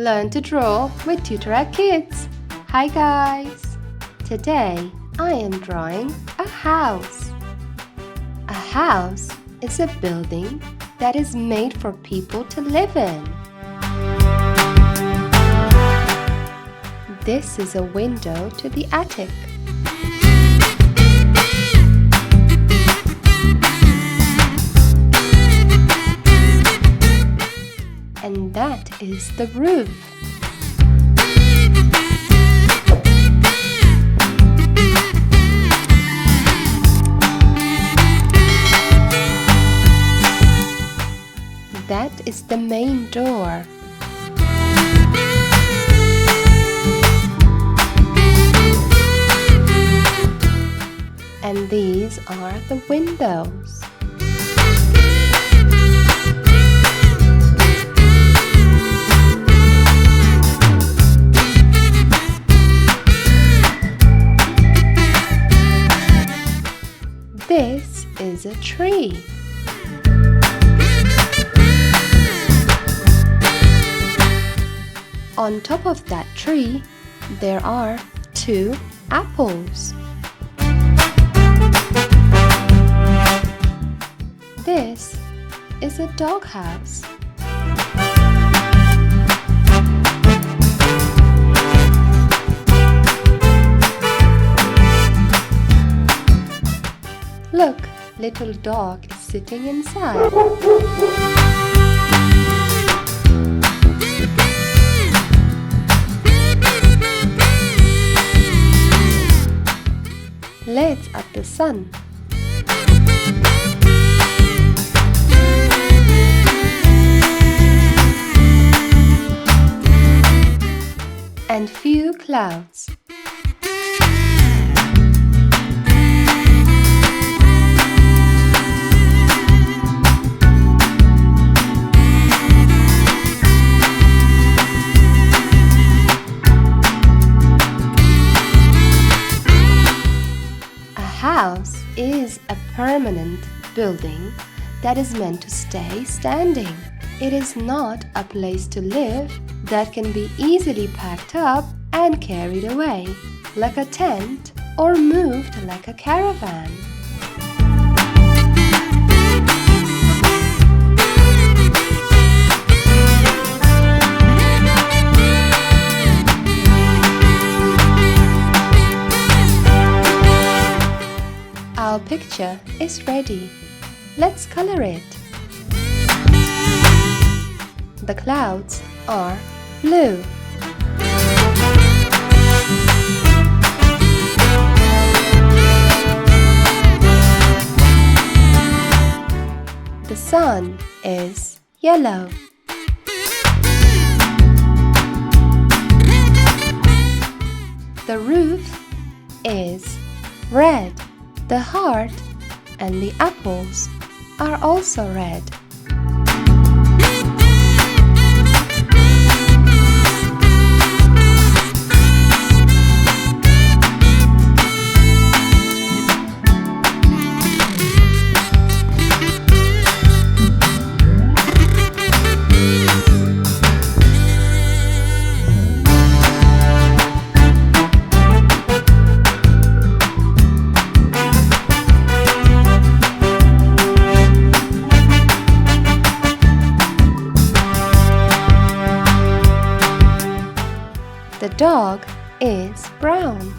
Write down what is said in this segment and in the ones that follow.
Learn to draw with Tutorak Kids. Hi guys! Today I am drawing a house. A house is a building that is made for people to live in. This is a window to the attic. And that is the roof. That is the main door. And these are the windows. This is a tree. On top of that tree, there are 2 apples. This is a doghouse. Look, little dog is sitting inside. Let's at the sun. And few clouds. A house is a permanent building that is meant to stay standing. It is not a place to live that can be easily packed up and carried away, like a tent, or moved like a caravan. Our picture is ready. Let's color it. The clouds are blue. The sun is yellow. The roof is red. The heart and the apples are also red. The dog is brown.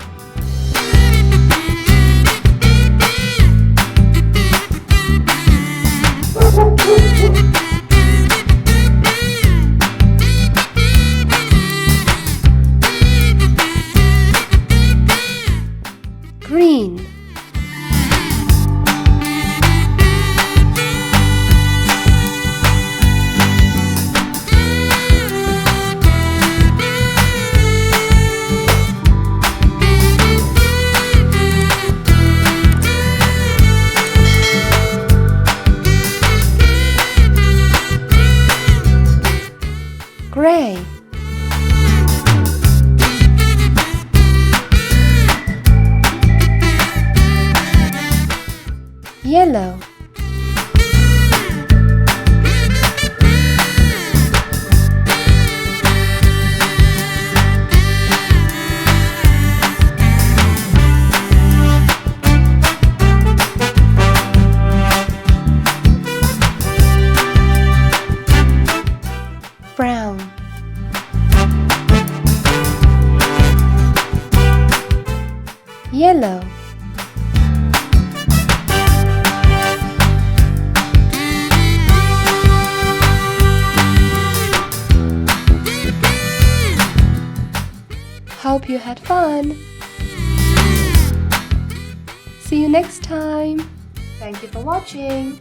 Green. Gray. Yellow. Hope you had fun. See you next time. Thank you for watching.